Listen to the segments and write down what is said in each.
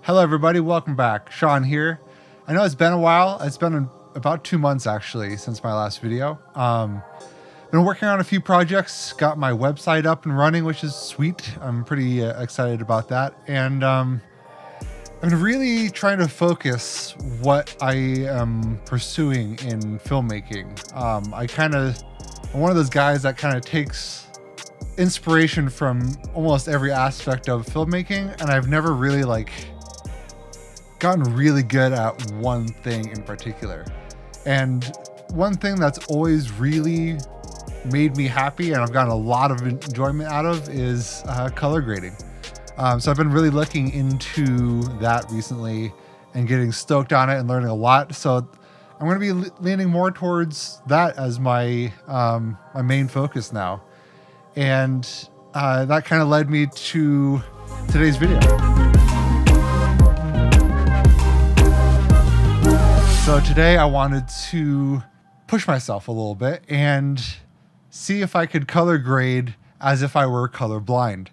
Hello everybody, welcome back. Sean here. I know it's been a while. It's been about 2 months actually since my last video. Been working on a few projects, got my website up and running, which is sweet. I'm pretty excited about that. And I'm really trying to focus what I am pursuing in filmmaking. I'm one of those guys that kind of takes inspiration from almost every aspect of filmmaking, and I've never really gotten really good at one thing in particular. And one thing that's always really made me happy and I've gotten a lot of enjoyment out of is color grading. So I've been really looking into that recently and getting stoked on it and learning a lot. So I'm going to be leaning more towards that as my my main focus now. And that kind of led me to today's video. So today I wanted to push myself a little bit and see if I could color grade as if I were colorblind.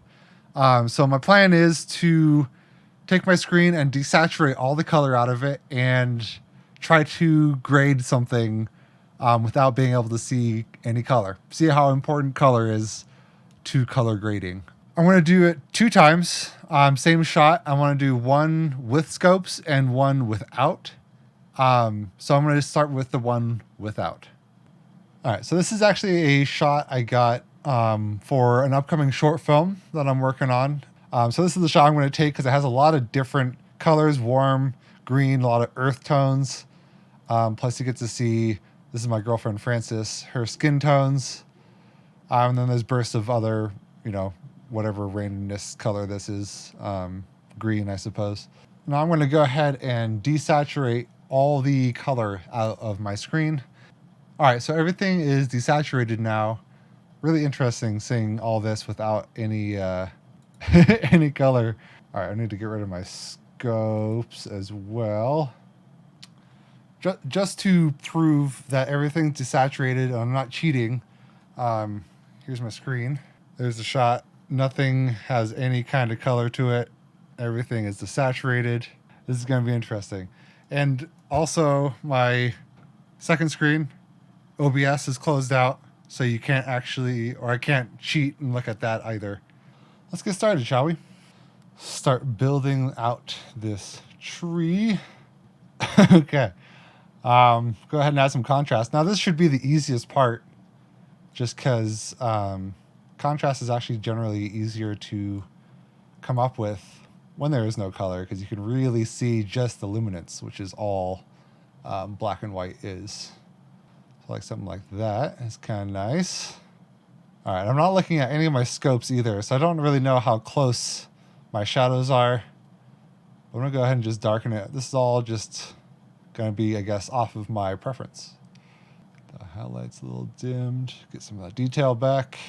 So my plan is to take my screen and desaturate all the color out of it and try to grade something without being able to see any color. See how important color is to color grading. I'm going to do it 2 times. Same shot. I want to do one with scopes and one without. So I'm going to start with the one without. All right, so this is actually a shot I got for an upcoming short film that I'm working on. So this is the shot I'm going to take because it has a lot of different colors, warm, green, a lot of earth tones. Plus you get to see, this is my girlfriend Frances, her skin tones. And then there's bursts of other, whatever randomness color this is, green, I suppose. Now I'm going to go ahead and desaturate all the color out of my screen. All right, so everything is desaturated now. Really interesting seeing all this without any any color. All right, I need to get rid of my scopes as well. Just to prove that everything's desaturated, I'm not cheating. Here's my screen. There's the shot. Nothing has any kind of color to it. Everything is desaturated. This is going to be interesting. And also my second screen, OBS is closed out, so you can't actually, or I can't cheat and look at that either. Let's get started, shall we? Start building out this tree. Okay. Go ahead and add some contrast. Now this should be the easiest part, just because contrast is actually generally easier to come up with when there is no color, because you can really see just the luminance, which is all black and white is. So like something like that is kind of nice. All right, I'm not looking at any of my scopes either, so I don't really know how close my shadows are. I'm gonna go ahead and just darken it. This is all just gonna be, I guess, off of my preference. The highlights a little dimmed, get some of that detail back.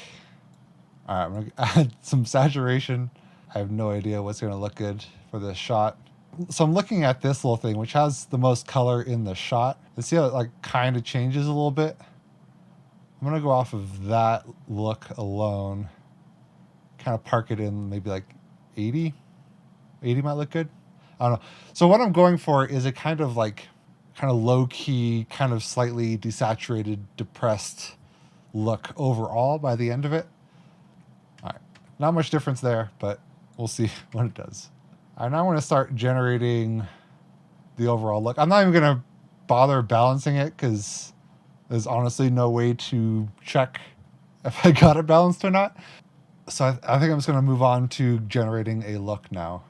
All right, I'm gonna add some saturation. I have no idea what's gonna look good for this shot. So I'm looking at this little thing, which has the most color in the shot. And see how it kind of changes a little bit? I'm gonna go off of that look alone. Kind of park it in maybe 80. 80 might look good. I don't know. So what I'm going for is a kind of low key, kind of slightly desaturated, depressed look overall by the end of it. All right, not much difference there, but we'll see what it does. I now want to start generating the overall look. I'm not even going to bother balancing it because there's honestly no way to check if I got it balanced or not. So I think I'm just going to move on to generating a look now.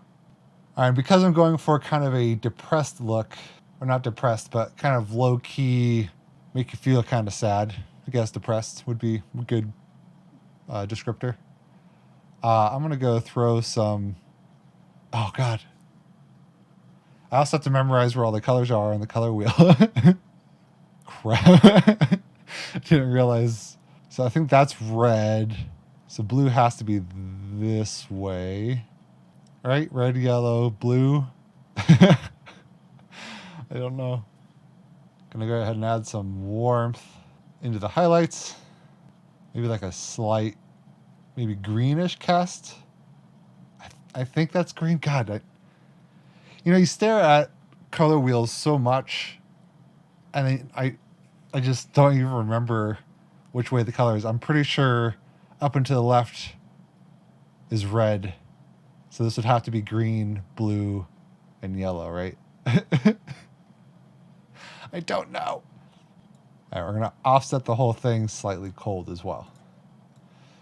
All right, because I'm going for kind of a depressed look, or not depressed, but kind of low key, make you feel kind of sad. I guess depressed would be a good descriptor. I'm going to go throw some... Oh, God. I also have to memorize where all the colors are on the color wheel. Crap. Didn't realize. So I think that's red. So blue has to be this way. Right? Red, yellow, blue. I don't know. Gonna go ahead and add some warmth into the highlights. Maybe a slight, maybe greenish cast. I think that's green. God, You know, you stare at color wheels so much, and I just don't even remember which way the color is. I'm pretty sure up and to the left is red. So this would have to be green, blue, and yellow, right? I don't know. All right, we're going to offset the whole thing slightly cold as well.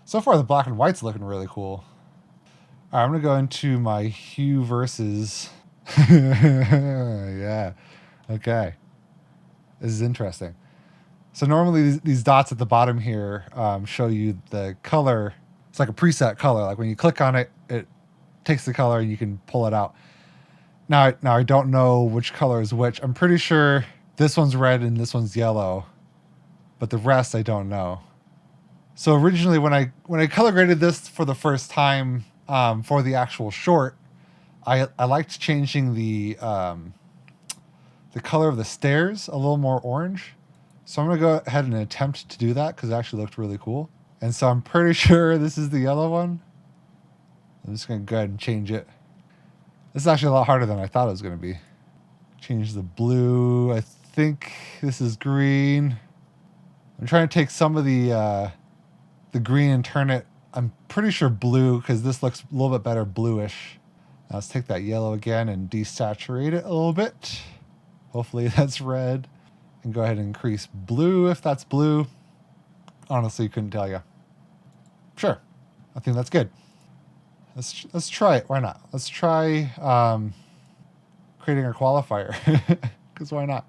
So far, the black and white's looking really cool. All right, I'm going to go into my hue versus. Yeah. Okay. This is interesting. So normally these dots at the bottom here show you the color. It's like a preset color. Like when you click on it, it takes the color and you can pull it out. Now I don't know which color is which. I'm pretty sure this one's red and this one's yellow, but the rest I don't know. So originally when I color graded this for the first time for the actual short, I liked changing the color of the stairs a little more orange. So I'm going to go ahead and attempt to do that because it actually looked really cool. And so I'm pretty sure this is the yellow one. I'm just going to go ahead and change it. This is actually a lot harder than I thought it was going to be. Change the blue. I think this is green. I'm trying to take some of the green and turn it, I'm pretty sure blue because this looks a little bit better bluish. Now let's take that yellow again and desaturate it a little bit. Hopefully that's red. And go ahead and increase blue if that's blue. Honestly, couldn't tell you. Sure, I think that's good. Let's try it. Why not? Let's try creating a qualifier because why not?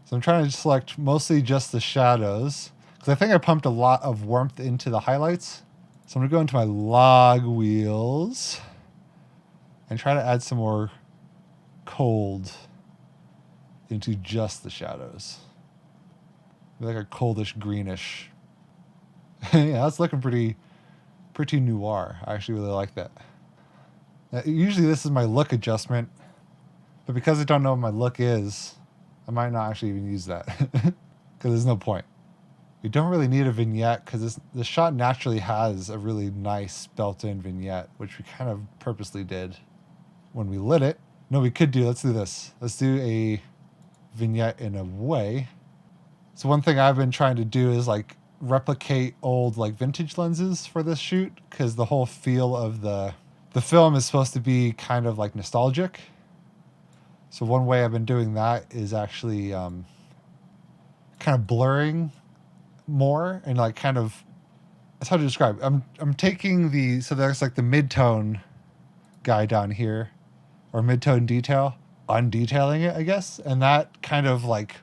So I'm trying to select mostly just the shadows because I think I pumped a lot of warmth into the highlights. So I'm gonna go into my log wheels and try to add some more cold into just the shadows. Like a coldish greenish. Yeah, that's looking pretty noir. I actually really like that. Usually this is my look adjustment, but because I don't know what my look is, I might not actually even use that because there's no point. We don't really need a vignette because this shot naturally has a really nice built-in vignette, which we kind of purposely did when we lit it. No, we could do, let's do this. Let's do a vignette in a way. So one thing I've been trying to do is like replicate old like vintage lenses for this shoot because the whole feel of the film is supposed to be kind of like nostalgic. So one way I've been doing that is actually kind of blurring more and like kind of, that's how to describe it. I'm taking so there's like the mid-tone guy down here or mid-tone detail, undetailing it, I guess. And that kind of like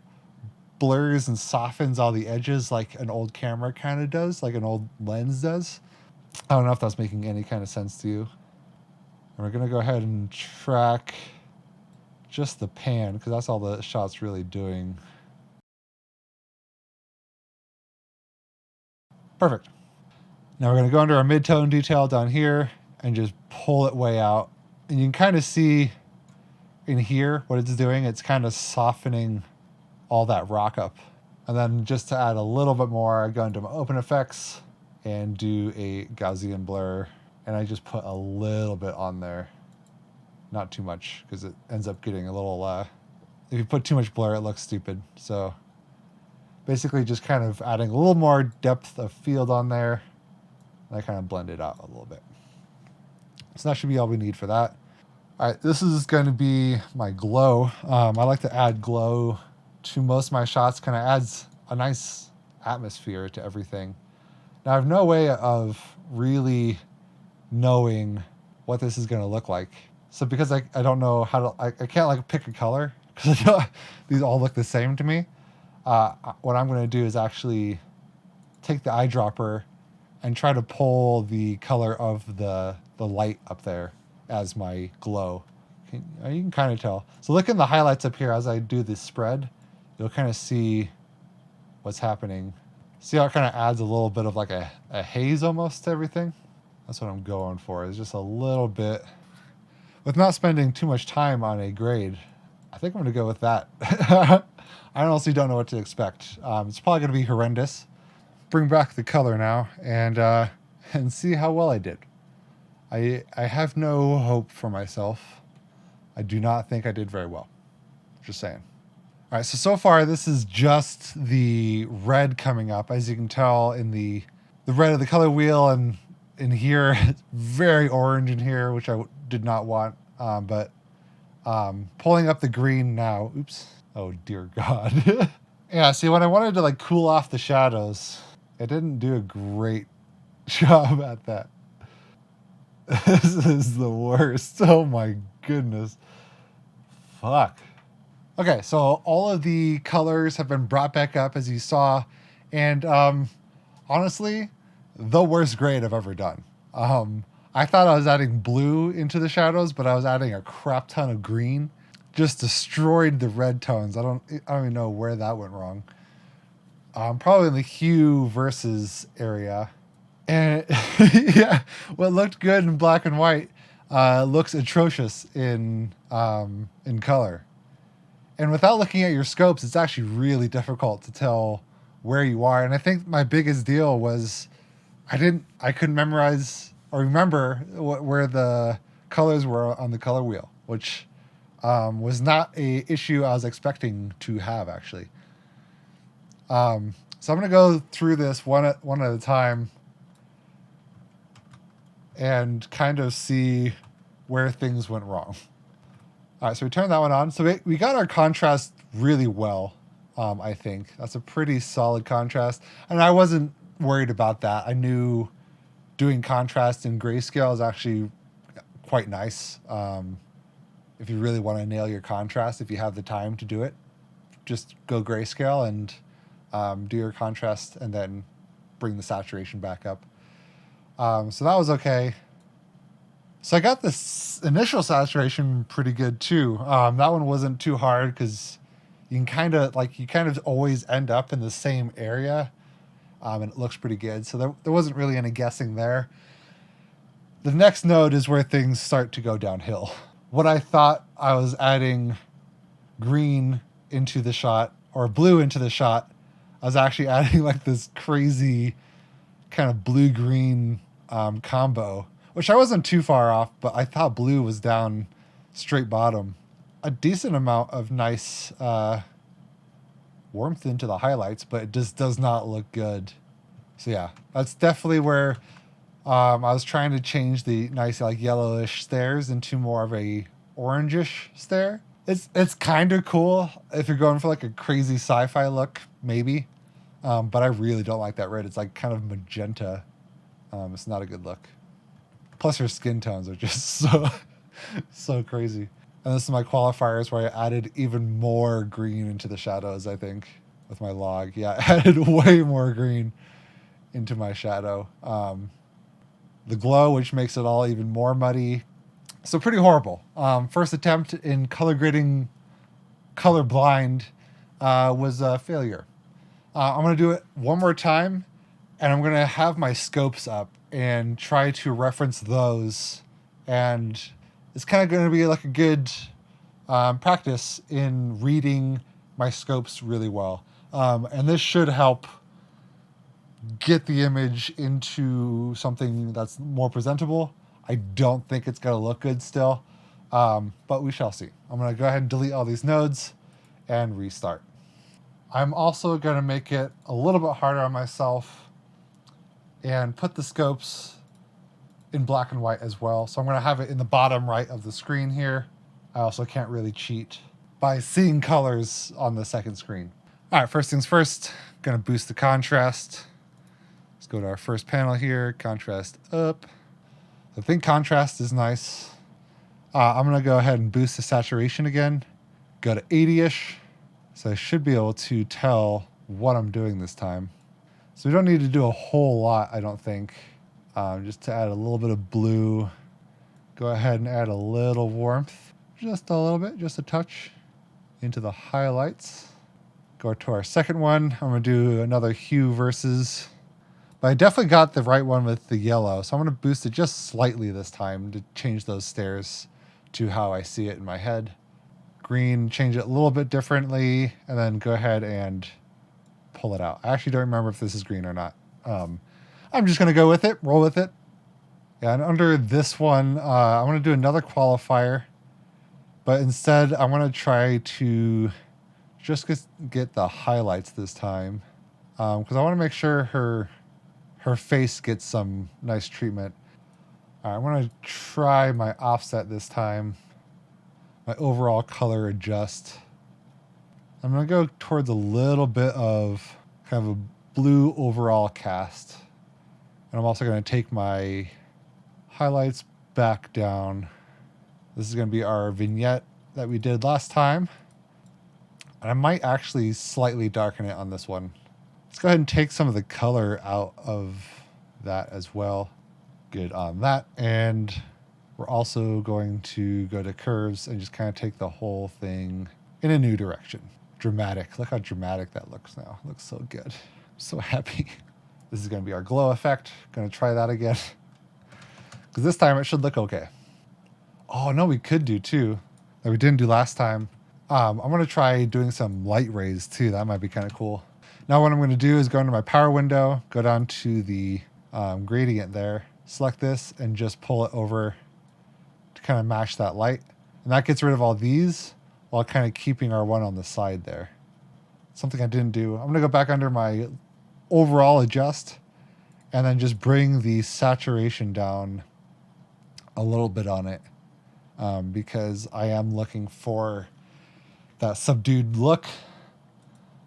blurs and softens all the edges like an old camera kind of does, like an old lens does. I don't know if that's making any kind of sense to you. And we're going to go ahead and track just the pan because that's all the shot's really doing. Perfect. Now we're going to go under our mid-tone detail down here and just pull it way out. And you can kind of see in here what it's doing. It's kind of softening all that rock up. And then just to add a little bit more, I go into my open effects and do a Gaussian blur. And I just put a little bit on there. Not too much because it ends up getting a little, if you put too much blur, it looks stupid. So basically just kind of adding a little more depth of field on there. And I kind of blend it out a little bit. So that should be all we need for that. All right, this is going to be my glow. I like to add glow to most of my shots. Kind of adds a nice atmosphere to everything. Now I have no way of really knowing what this is going to look like. So because I don't know how to, I can't like pick a color because these all look the same to me. What I'm going to do is actually take the eyedropper and try to pull the color of the light up there as my glow. You can kind of tell. So look in the highlights up here as I do this spread. You'll kind of see what's happening. See how it kind of adds a little bit of like a haze almost to everything? That's what I'm going for, is just a little bit. With not spending too much time on a grade, I think I'm going to go with that. I honestly don't know what to expect. It's probably going to be horrendous. Bring back the color now and see how well I did. I have no hope for myself. I do not think I did very well. Just saying. All right, so far this is just the red coming up. As you can tell in the red of the color wheel, and in here, it's very orange in here, which I did not want. But pulling up the green now. Oops. Oh, dear God. Yeah, see, when I wanted to like cool off the shadows, it didn't do a great job at that. This is the worst. Oh my goodness. Fuck. Okay, so all of the colors have been brought back up, as you saw, and honestly, the worst grade I've ever done. I thought I was adding blue into the shadows, but I was adding a crap ton of green. Just destroyed the red tones. I don't even know where that went wrong. Probably in the hue versus area. And yeah, what looked good in black and white looks atrocious in color. And without looking at your scopes, it's actually really difficult to tell where you are. And I think my biggest deal was I couldn't memorize or remember where the colors were on the color wheel, which was not a issue I was expecting to have, actually. So I'm going to go through this one at a time and kind of see where things went wrong. All right, so we turned that one on. So we got our contrast really well, I think. That's a pretty solid contrast. And I wasn't worried about that. I knew doing contrast in grayscale is actually quite nice. If you really want to nail your contrast, if you have the time to do it, just go grayscale and do your contrast and then bring the saturation back up. So that was okay. So I got this initial saturation pretty good too. That one wasn't too hard because you kind of always end up in the same area, and it looks pretty good. So there wasn't really any guessing there. The next node is where things start to go downhill. What I thought I was adding green into the shot or blue into the shot, I was actually adding like this crazy kind of blue-green combo, which I wasn't too far off, but I thought blue was down straight bottom. A decent amount of nice warmth into the highlights, but it just does not look good. So yeah, that's definitely where I was trying to change the nice like yellowish stairs into more of a orangish stair. It's kind of cool if you're going for like a crazy sci-fi look, maybe. But I really don't like that red. It's like kind of magenta. It's not a good look. Plus her skin tones are just so crazy. And this is my qualifiers where I added even more green into the shadows, I think, with my log. Yeah, I added way more green into my shadow. The glow, which makes it all even more muddy. So pretty horrible. First attempt in color grading colorblind was a failure. I'm going to do it one more time, and I'm going to have my scopes up and try to reference those. And it's kind of going to be like a good practice in reading my scopes really well. And this should help get the image into something that's more presentable. I don't think it's going to look good still, but we shall see. I'm going to go ahead and delete all these nodes and restart. I'm also going to make it a little bit harder on myself and put the scopes in black and white as well. So I'm going to have it in the bottom right of the screen here. I also can't really cheat by seeing colors on the second screen. All right, first things first, going to boost the contrast. Let's go to our first panel here, contrast up. I think contrast is nice. I'm going to go ahead and boost the saturation again. Go to 80-ish. So I should be able to tell what I'm doing this time. So we don't need to do a whole lot, I don't think. Just to add a little bit of blue. Go ahead and add a little warmth. Just a little bit, just a touch into the highlights. Go to our second one. I'm going to do another hue versus. But I definitely got the right one with the yellow. So I'm going to boost it just slightly this time to change those stairs to how I see it in my head. Green, change it a little bit differently, and then go ahead and pull it out. I actually don't remember if this is green or not. I'm just going to go with it, roll with it. Yeah, and under this one, I'm going to do another qualifier. But instead, I want to try to just get the highlights this time, because I want to make sure her face gets some nice treatment. All right, I want to try my offset this time. My overall color adjust. I'm going to go towards a little bit of kind of a blue overall cast. And I'm also going to take my highlights back down. This is going to be our vignette that we did last time. And I might actually slightly darken it on this one. Let's go ahead and take some of the color out of that as well. Good on that. And we're also going to go to curves and just kind of take the whole thing in a new direction. Dramatic. Look how dramatic that looks now. It looks so good. I'm so happy. This is going to be our glow effect. Going to try that again. Because this time it should look okay. Oh, no, we could do too, that we didn't do last time. I'm going to try doing some light rays too. That might be kind of cool. Now what I'm going to do is go into my power window, go down to the gradient there, select this and just pull it over to kind of match that light. And that gets rid of all these while kind of keeping our one on the side there. Something I didn't do. I'm going to go back under my overall adjust and then just bring the saturation down a little bit on it, because I am looking for that subdued look.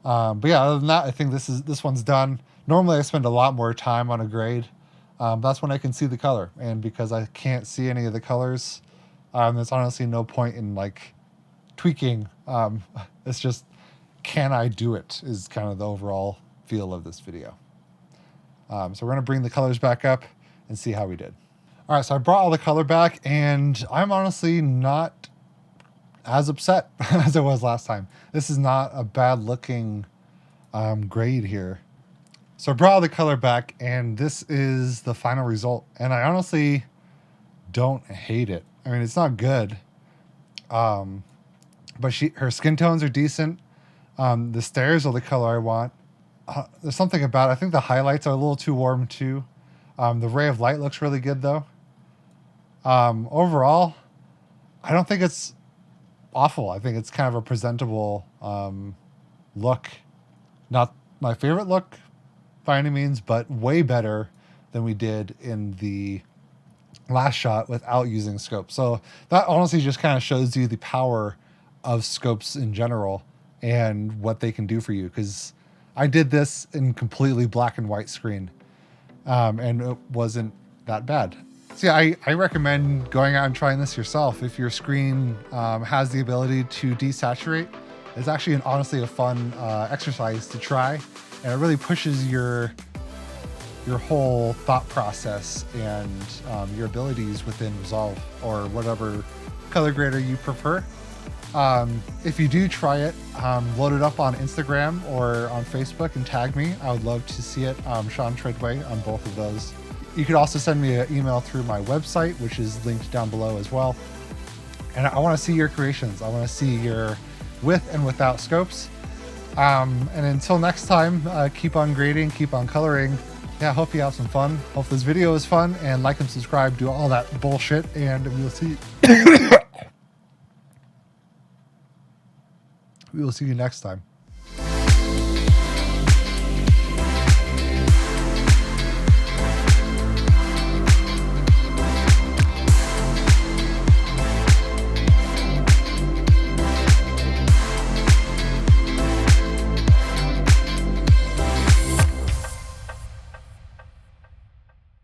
But yeah, other than that, I think this one's done. Normally I spend a lot more time on a grade. That's when I can see the color. And because I can't see any of the colors, there's honestly no point in like tweaking. It's just, can I do it is kind of the overall feel of this video. So we're going to bring the colors back up and see how we did. All right, so I brought all the color back and I'm honestly not as upset as I was last time. This is not a bad looking grade here. So I brought all the color back and this is the final result. And I honestly don't hate it. I mean, it's not good. But her skin tones are decent. The stairs are the color I want. There's something about it. I think the highlights are a little too warm too. The ray of light looks really good though. Overall, I don't think it's awful. I think it's kind of a presentable look. Not my favorite look by any means, but way better than we did in the last shot without using scopes. So that honestly just kind of shows you the power of scopes in general and what they can do for you. Because I did this in completely black and white screen, and it wasn't that bad. So yeah, I recommend going out and trying this yourself. If your screen has the ability to desaturate, it's actually honestly a fun exercise to try. And it really pushes your whole thought process and your abilities within Resolve or whatever color grader you prefer. If you do try it, load it up on Instagram or on Facebook and tag me. I would love to see it. Sean Tredway on both of those. You could also send me an email through my website, which is linked down below as well. And I want to see your creations. I want to see your with and without scopes. And until next time, keep on grading, keep on coloring. Yeah, I hope you have some fun. Hope this video is fun, and like and subscribe, do all that bullshit, and we'll see. We will see you next time.